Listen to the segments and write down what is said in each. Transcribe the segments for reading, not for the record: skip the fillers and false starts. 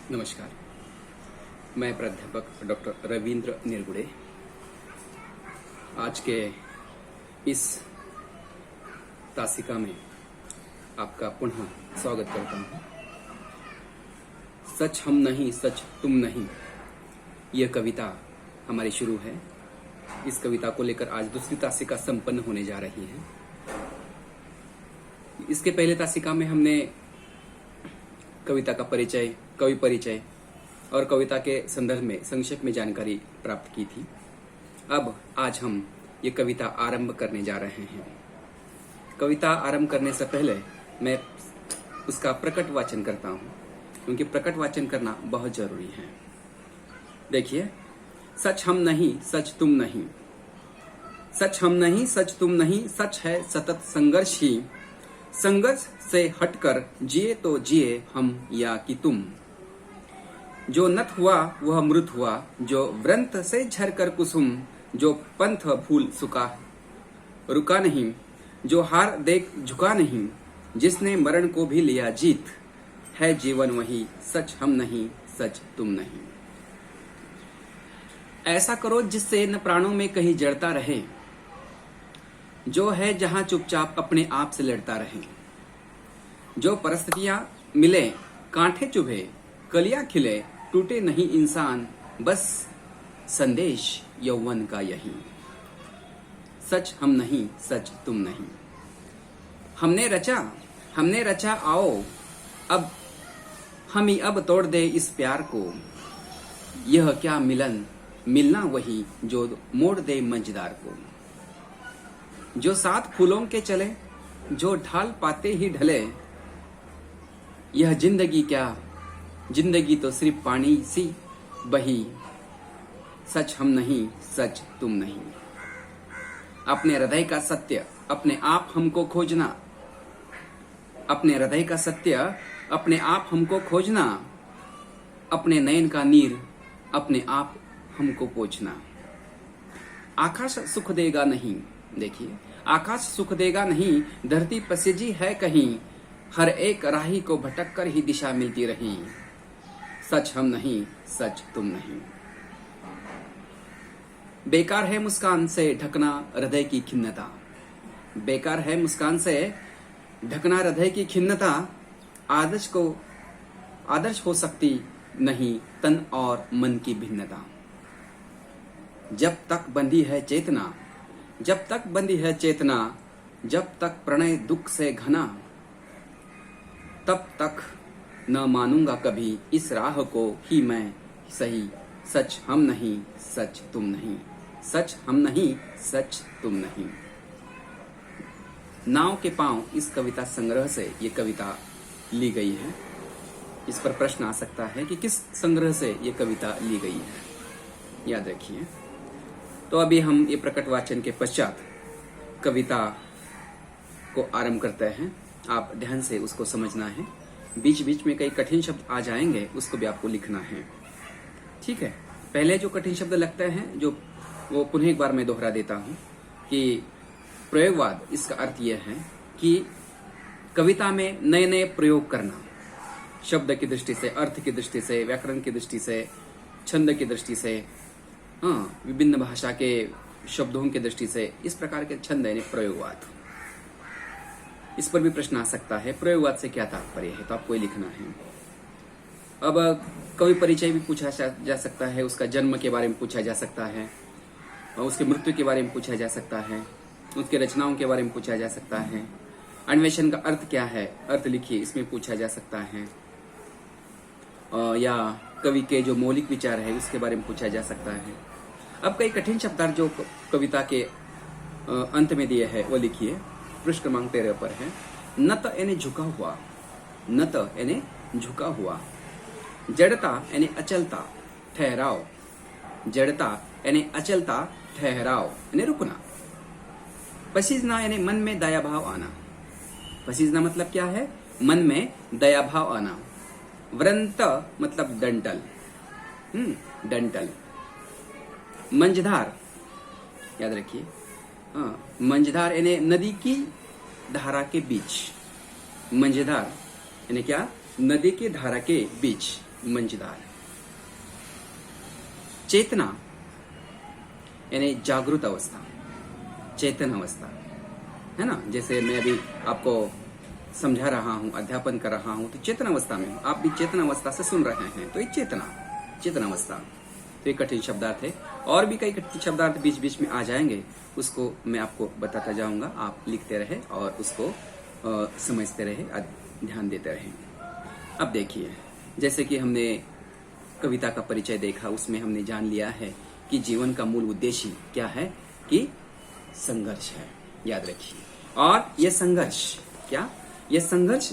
नमस्कार। मैं प्राध्यापक डॉक्टर रविंद्र निर्गुड़े आज के इस तासिका में आपका पुनः स्वागत करता हूं। सच हम नहीं सच तुम नहीं, यह कविता हमारी शुरू है। इस कविता को लेकर आज दूसरी तासिका संपन्न होने जा रही है। इसके पहले तासिका में हमने कविता का परिचय, कवि परिचय और कविता के संदर्भ में संक्षेप में जानकारी प्राप्त की थी। अब आज हम ये कविता आरंभ करने जा रहे हैं। कविता आरंभ करने से पहले मैं उसका प्रकट वाचन करता हूं, क्योंकि प्रकट वाचन करना बहुत जरूरी है। देखिए, सच हम नहीं सच तुम नहीं, सच हम नहीं सच तुम नहीं, सच है सतत संघर्ष ही। संघर्ष से हटकर जिए तो जिए हम या कि तुम। जो नत हुआ वह मृत हुआ, जो व्रंत से झरकर कुसुम। जो पंथ भूल सुका रुका नहीं, जो हार देख झुका नहीं। जिसने मरण को भी लिया जीत, है जीवन वही। सच हम नहीं सच तुम नहीं। ऐसा करो जिससे न प्राणों में कहीं जड़ता रहे, जो है जहां चुपचाप अपने आप से लड़ता रहे। जो परिस्थितियां मिले कांटे चुभे, कलियां खिले, टूटे नहीं इंसान, बस संदेश यौवन का यही। सच हम नहीं सच तुम नहीं। हमने रचा आओ अब हम ही अब तोड़ दे इस प्यार को। यह क्या मिलन, मिलना वही जो मोड़ दे मंझदार को। जो सात फूलों के चले, जो ढाल पाते ही ढले। यह जिंदगी क्या, जिंदगी तो सिर्फ पानी सी बही। सच हम नहीं सच तुम नहीं। अपने हृदय का सत्य अपने आप हमको खोजना। अपने हृदय का सत्य अपने आप हमको खोजना। अपने नयन का नीर अपने आप हमको पोंछना। आकाश सुख देगा नहीं, देखिए, आकाश सुख देगा नहीं, धरती पसेजी है कहीं। हर एक राही को भटक कर ही दिशा मिलती रही। सच हम नहीं सच तुम नहीं। बेकार है मुस्कान से ढकना हृदय की खिन्नता। बेकार है मुस्कान से ढकना हृदय की खिन्नता। आदर्श हो सकती नहीं तन और मन की भिन्नता। जब तक बंधी है चेतना, जब तक बंधी है चेतना, जब तक प्रणय दुख से घना, तब तक न मानूंगा कभी इस राह को ही मैं सही। सच हम नहीं सच तुम नहीं, सच हम नहीं सच तुम नहीं। नाव के पांव इस कविता संग्रह से ये कविता ली गई है। इस पर प्रश्न आ सकता है कि किस संग्रह से ये कविता ली गई है, याद रखिए। तो अभी हम ये प्रकट वाचन के पश्चात कविता को आरंभ करते हैं। आप ध्यान से उसको समझना है। बीच बीच में कई कठिन शब्द आ जाएंगे, उसको भी आपको लिखना है, ठीक है। पहले जो कठिन शब्द लगते हैं, जो वो पुनः एक बार मैं दोहरा देता हूं कि प्रयोगवाद, इसका अर्थ यह है कि कविता में नए नए प्रयोग करना, शब्द की दृष्टि से, अर्थ की दृष्टि से, व्याकरण की दृष्टि से, छंद की दृष्टि से, विभिन्न भाषा के शब्दों की दृष्टि से, इस प्रकार के छंद यानी प्रयोगवाद। इस पर भी प्रश्न आ सकता है, प्रयोगवाद से क्या तात्पर्य है, तो आपको ये लिखना है। अब कवि परिचय भी पूछा जा सकता है, उसका जन्म के बारे में पूछा जा सकता है, और उसकी मृत्यु के बारे में पूछा जा सकता है, उसके रचनाओं के बारे में पूछा जा सकता है। अन्वेषण का अर्थ क्या है, अर्थ लिखिए, इसमें पूछा जा सकता है। या कवि के जो मौलिक विचार है उसके बारे में पूछा जा सकता है। अब कई कठिन शब्दार्थ जो कविता के अंत में दिए है वो लिखिए। पृष्ठ क्रमांक 13 पर है। नत यानी झुका हुआ, नत यानी झुका हुआ। जड़ता यानी अचलता, ठहराव। जड़ता यानी अचलता, ठहराव यानी रुकना। पसीजना यानी मन में दया भाव आना। पसीजना मतलब क्या है, मन में दया भाव आना। व्रंत मतलब डंटल, डंटल। मंझधार, याद रखिए, मंझधार यानी नदी की धारा के बीच। मंझधार यानी क्या, नदी की धारा के बीच। मंझदार। चेतना यानी जागृत अवस्था, चेतन अवस्था है ना। जैसे मैं अभी आपको समझा रहा हूं, अध्यापन कर रहा हूं, तो चेतन अवस्था में हूं, आप भी चेतन अवस्था से सुन रहे हैं, तो ये चेतन अवस्था। तो ये कठिन शब्दार्थ है, और भी कई कठिन शब्दार्थ बीच बीच में आ जाएंगे, उसको मैं आपको बताता जाऊंगा। आप लिखते रहे और उसको समझते रहे, ध्यान देते रहे। अब देखिए, जैसे कि हमने कविता का परिचय देखा, उसमें हमने जान लिया है कि जीवन का मूल उद्देश्य क्या है, कि संघर्ष है, याद रखिए। और यह संघर्ष क्या, यह संघर्ष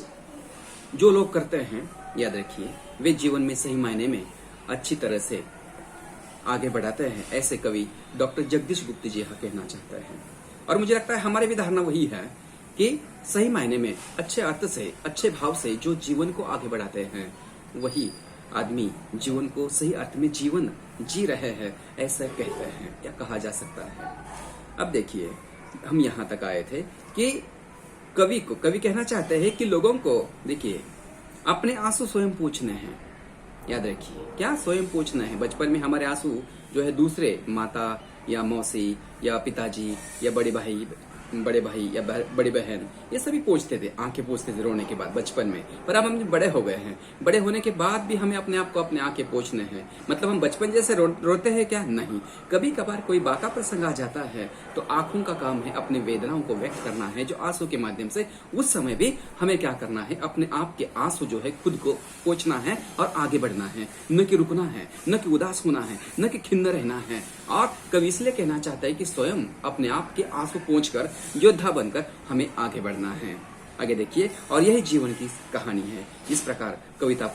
जो लोग करते हैं, याद रखिए, वे जीवन में सही मायने में अच्छी तरह से आगे बढ़ाते हैं। ऐसे कवि डॉक्टर जगदीश गुप्त जी यह कहना चाहते हैं। और मुझे लगता है हमारी भी धारणा वही है कि सही मायने में, अच्छे अर्थ से, अच्छे भाव से जो जीवन को आगे बढ़ाते हैं, वही आदमी जीवन को सही अर्थ में जीवन जी रहे हैं, ऐसा कहते हैं या कहा जा सकता है। अब देखिए, हम यहाँ तक आए थे कि कवि कहना चाहते हैं कि लोगों को, देखिए, अपने आंसू स्वयं पूछने हैं। याद रखिए, क्या स्वयं पूछना है। बचपन में हमारे आंसू जो है दूसरे, माता या मौसी या पिताजी या बड़े भाई या बड़ी बहन, ये सभी पूछते थे, आंखें पूछते थे रोने के बाद बचपन में। पर अब हम बड़े हो गए हैं, बड़े होने के बाद भी हमें अपने आप को अपने आंखें पूछने हैं। मतलब हम बचपन जैसे रोते हैं क्या? नहीं। कभी कभार कोई बाका प्रसंग आ जाता है तो आंखों का काम है अपनी वेदनाओं को व्यक्त करना है, जो आंसू के माध्यम से। उस समय भी हमें क्या करना है, अपने आप के आंसू जो है खुद को पोंछना है और आगे बढ़ना है, न कि रुकना है, न कि उदास होना है, न कि खिन्न रहना है। और कवि इसलिए कहना चाहता है कि स्वयं अपने आप के आंसू पोंछकर, योद्धा बनकर हमें आगे बढ़ना है। आगे देखिए, और यही जीवन की कहानी है। इस प्रकार कविता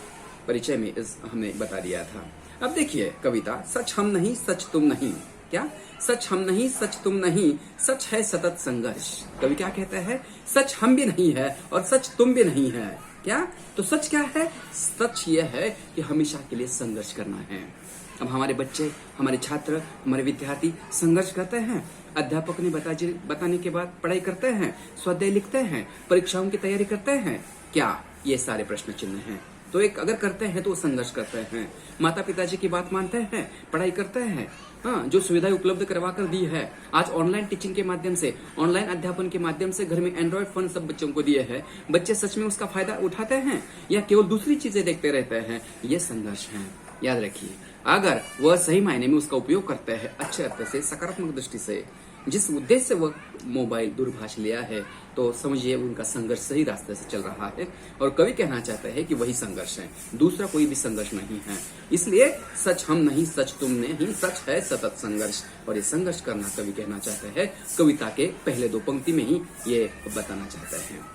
परिचय में हमने बता दिया था। अब देखिए कविता, सच हम नहीं सच तुम नहीं। क्या? सच हम नहीं सच तुम नहीं, सच है सतत संघर्ष। कवि क्या कहते हैं? सच हम भी नहीं है और सच तुम भी नहीं है। क्या? तो सच क्या है? सच यह है कि हमेशा के लिए संघर्ष करना है। अब हमारे बच्चे, हमारे छात्र, हमारे विद्यार्थी संघर्ष करते हैं। अध्यापक ने बताने के बाद पढ़ाई करते हैं, स्वाध्याय लिखते हैं, परीक्षाओं की तैयारी करते हैं। क्या? ये सारे प्रश्न चिन्ह हैं। तो एक अगर करते हैं तो संघर्ष करते हैं। माता पिताजी की बात मानते हैं, पढ़ाई करते हैं। हाँ, जो सुविधाएं उपलब्ध करवा कर दी है, आज ऑनलाइन टीचिंग के माध्यम से, ऑनलाइन अध्यापन के माध्यम से घर में एंड्रॉइड फोन सब बच्चों को दिए हैं। बच्चे सच में उसका फायदा उठाते हैं या केवल दूसरी चीजें देखते रहते हैं? ये संघर्ष है, याद रखिए। अगर वह सही मायने में उसका उपयोग करते हैं, अच्छे अर्थ से, सकारात्मक दृष्टि से, जिस उद्देश्य से वह मोबाइल दूरभाष लिया है, तो समझिए उनका संघर्ष सही रास्ते से चल रहा है। और कवि कहना चाहते हैं कि वही संघर्ष है, दूसरा कोई भी संघर्ष नहीं है। इसलिए सच हम नहीं सच तुम नहीं, सच है सतत संघर्ष। और ये संघर्ष करना कवि कहना चाहते हैं, कविता के पहले दो पंक्ति में ही ये बताना चाहते हैं।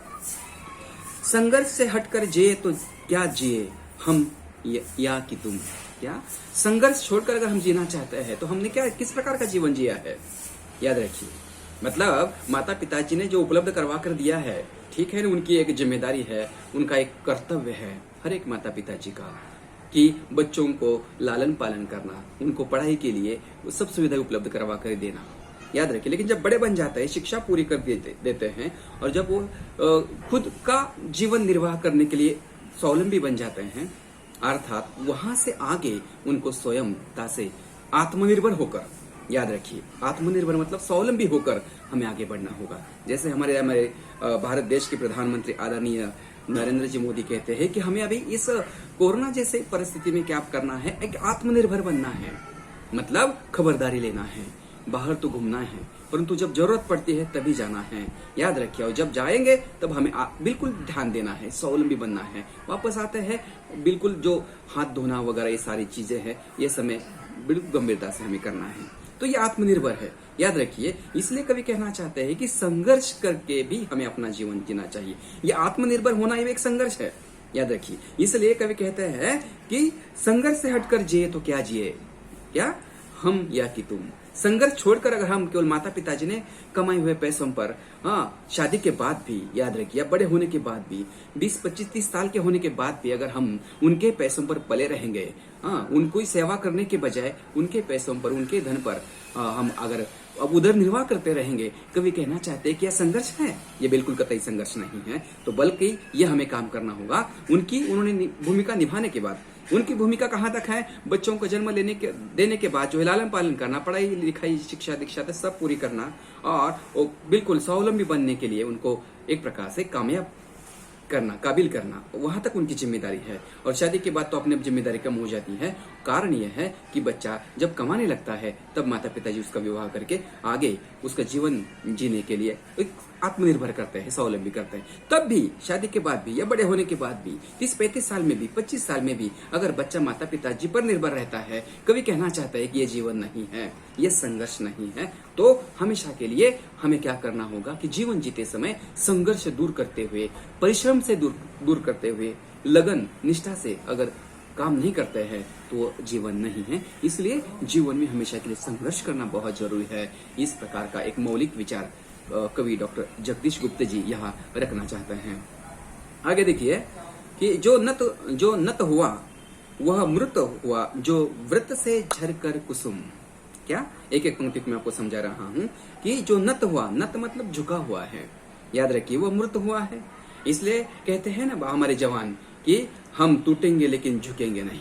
संघर्ष से हटकर जिए तो क्या जिए हम या कि तुम। क्या? संघर्ष छोड़कर अगर हम जीना चाहते हैं तो हमने क्या, किस प्रकार का जीवन जिया है? याद रखिए, मतलब माता पिताजी ने जो उपलब्ध करवा कर दिया है, ठीक है ना, उनकी एक जिम्मेदारी है, उनका एक कर्तव्य है हर एक माता पिताजी का, कि बच्चों को लालन पालन करना, उनको पढ़ाई के लिए सब सुविधाएं उपलब्ध करवा कर देना। याद रखिए, लेकिन जब बड़े बन जाते हैं, शिक्षा पूरी कर देते हैं, और जब वो खुद का जीवन निर्वाह करने के लिए स्वावलंबी बन जाते हैं, अर्थात वहां से आगे उनको स्वयंता से आत्मनिर्भर होकर, याद रखिए, आत्मनिर्भर मतलब स्वावलंबी होकर हमें आगे बढ़ना होगा। जैसे हमारे भारत देश के प्रधानमंत्री आदरणीय नरेंद्र जी मोदी कहते हैं कि हमें अभी इस कोरोना जैसे परिस्थिति में क्या करना है, एक आत्मनिर्भर बनना है। मतलब खबरदारी लेना है, बाहर तो घूमना है, परंतु जब जरूरत पड़ती है तभी जाना है। याद रखिए, और जब जाएंगे तब हमें बिल्कुल ध्यान देना है, स्वावलंबी बनना है। वापस आते हैं, बिल्कुल जो हाथ धोना वगैरह ये सारी चीजें हैं, ये समय बिल्कुल गंभीरता से हमें करना है। तो ये आत्मनिर्भर है, याद रखिए। इसलिए कवि कहना चाहते हैं कि संघर्ष करके भी हमें अपना जीवन जीना चाहिए। ये आत्मनिर्भर होना ही एक संघर्ष है, याद रखिए। इसलिए कवि कहते हैं कि संघर्ष से हटकर जिए तो क्या जिए। क्या? हम या कि तुम। संघर्ष छोड़कर अगर हम केवल माता पिताजी ने कमाए हुए पैसों पर, हाँ, शादी के बाद भी, याद रखिए, बड़े होने के बाद भी, 20, 25, 30 साल के होने के बाद भी अगर हम उनके पैसों पर पले रहेंगे, हाँ, उनको ही सेवा करने के बजाय उनके पैसों पर, उनके धन पर हम अगर अब उधर निर्वाह करते रहेंगे। कवि कहना चाहते हैं कि यह संघर्ष है, ये बिल्कुल कतई संघर्ष नहीं है, तो बल्कि यह हमें काम करना होगा। उन्होंने भूमिका निभाने के बाद, उनकी भूमिका कहाँ तक है, बच्चों को जन्म देने के बाद जो है लालन पालन करना, पढ़ाई लिखाई शिक्षा दीक्षा तक सब पूरी करना, और वो बिल्कुल स्वावलंबी बनने के लिए उनको एक प्रकार से कामयाब करना, काबिल करना, वहां तक उनकी जिम्मेदारी है। और शादी के बाद तो अपनी जिम्मेदारी कम हो जाती है। कारण यह है कि बच्चा जब कमाने लगता है तब माता पिताजी उसका विवाह करके आगे उसका जीवन जीने के लिए एक आत्मनिर्भर करते हैं, स्वावलंबी करते हैं। तब भी शादी के बाद भी या बड़े होने के बाद भी 30-35 साल में भी 25 साल में भी अगर बच्चा माता पिताजी पर निर्भर रहता है, कभी कहना चाहता है कि ये जीवन नहीं है, ये संघर्ष नहीं है, तो हमेशा के लिए हमें क्या करना होगा कि जीवन जीते समय संघर्ष दूर करते हुए, परिश्रम से दूर करते हुए, लगन निष्ठा से अगर काम नहीं करते हैं तो वो जीवन नहीं है। इसलिए जीवन में हमेशा के लिए संघर्ष करना बहुत जरूरी है। इस प्रकार का एक मौलिक विचार कवि डॉक्टर जगदीश गुप्त जी यहाँ रखना चाहते हैं। आगे देखिए कि जो नत हुआ वह मृत हुआ, जो व्रत से झरकर कुसुम। क्या एक एक पंक्ति को मैं आपको समझा रहा हूँ कि जो नत हुआ, नत मतलब झुका हुआ है, याद रखिए वो मृत हुआ है। इसलिए कहते हैं ना हमारे जवान कि हम टूटेंगे लेकिन झुकेंगे नहीं।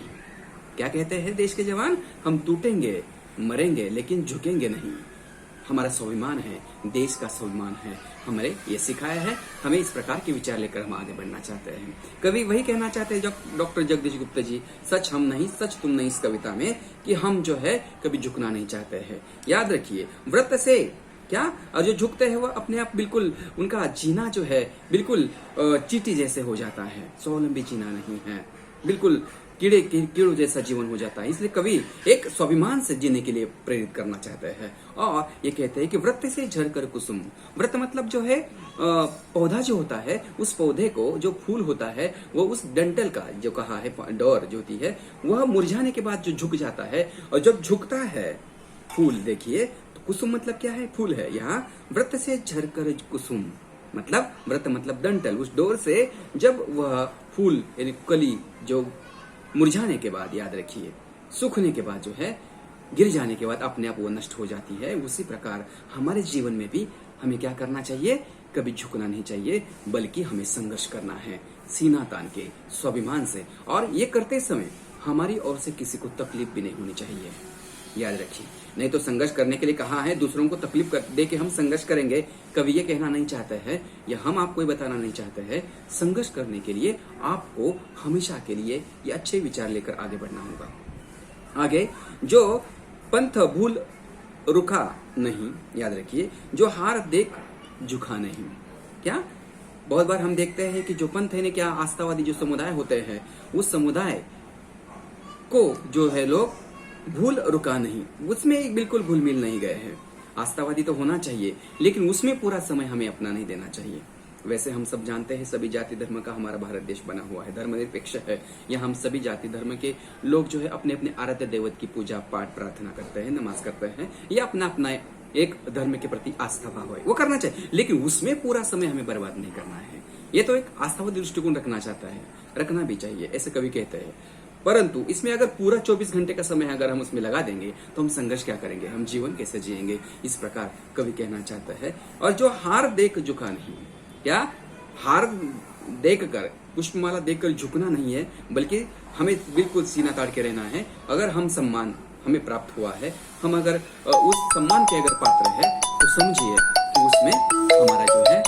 क्या कहते हैं देश के जवान, हम टूटेंगे मरेंगे लेकिन झुकेंगे नहीं। हमारा स्वाभिमान है, देश का स्वाभिमान है, हमें ये सिखाया है। हमें इस प्रकार के विचार लेकर हम आगे बढ़ना चाहते हैं। कवि वही कहना चाहते हैं डॉक्टर जगदीश गुप्ता जी, सच हम नहीं सच तुम नहीं, इस कविता में कि हम जो है कभी झुकना नहीं चाहते हैं। याद रखिए व्रत से क्या, और जो झुकते हैं वो अपने आप बिल्कुल उनका जीना जो है बिल्कुल चींटी जैसे हो जाता है, स्वावलंबी जीना नहीं है, बिल्कुल कीड़ों जैसा जीवन हो जाता है। इसलिए कवि एक स्वाभिमान से जीने के लिए प्रेरित करना चाहते हैं। और ये कहते हैं कि व्रत से झरकर कुसुम, व्रत मतलब जो है पौधा जो होता है, उस पौधे को जो फूल होता है वो उस डंठल का जो कहा है डोर जो होती है वह मुरझाने के बाद जो झुक जाता है, और जब झुकता है फूल, देखिए तो कुसुम मतलब क्या है, फूल है। यहाँ व्रत से झरकर कुसुम मतलब व्रत मतलब डंठल, उस डोर से जब वह फूल यानी कली जो मुरझाने के बाद, याद रखिए सूखने के बाद जो है गिर जाने के बाद अपने आप वो नष्ट हो जाती है। उसी प्रकार हमारे जीवन में भी हमें क्या करना चाहिए, कभी झुकना नहीं चाहिए, बल्कि हमें संघर्ष करना है सीना तान के, स्वाभिमान से। और ये करते समय हमारी ओर से किसी को तकलीफ भी नहीं होनी चाहिए, याद रखिए। नहीं तो संघर्ष करने के लिए कहा है, दूसरों को तकलीफ दे के हम संघर्ष करेंगे। कभी ये कहना नहीं चाहते हैं या हम आपको ये बताना नहीं चाहते हैं, संघर्ष करने के लिए आपको हमेशा के लिए ये अच्छे विचार लेकर आगे बढ़ना होगा। आगे, जो पंथ भूल रुका नहीं, याद रखिए, जो हार देख झुका नहीं। क्या बहुत बार हम देखते हैं कि जो पंथ है ने क्या, आस्थावादी जो समुदाय होते हैं, उस समुदाय को जो है लोग भूल रुका नहीं, उसमें बिल्कुल घुल मिल नहीं गए हैं। आस्थावादी तो होना चाहिए लेकिन उसमें पूरा समय हमें अपना नहीं देना चाहिए। वैसे हम सब जानते हैं सभी जाति धर्म का हमारा भारत देश बना हुआ है, धर्मनिरपेक्ष है। यहाँ हम सभी जाति धर्म के लोग जो है अपने अपने आराध्य देवत की पूजा पाठ प्रार्थना करते हैं, नमाज करते हैं, या अपना अपना एक धर्म के प्रति आस्था भाव है वो करना चाहिए, लेकिन उसमें पूरा समय हमें बर्बाद नहीं करना है। ये तो एक आस्थावादी दृष्टिकोण रखना चाहता है, रखना भी चाहिए, ऐसे कवि कहते हैं। परंतु इसमें अगर पूरा 24 घंटे का समय अगर हम उसमें लगा देंगे तो हम संघर्ष क्या करेंगे, हम जीवन कैसे जिएंगे, इस प्रकार कवि कहना चाहता है। और जो हार देख झुका नहीं, क्या हार देख कर, पुष्पमाला देखकर झुकना नहीं है, बल्कि हमें बिल्कुल सीना ताड़ के रहना है। अगर हम सम्मान हमें प्राप्त हुआ है, हम अगर उस सम्मान के अगर पात्र है, तो समझिए कि उसमें हमारा जो है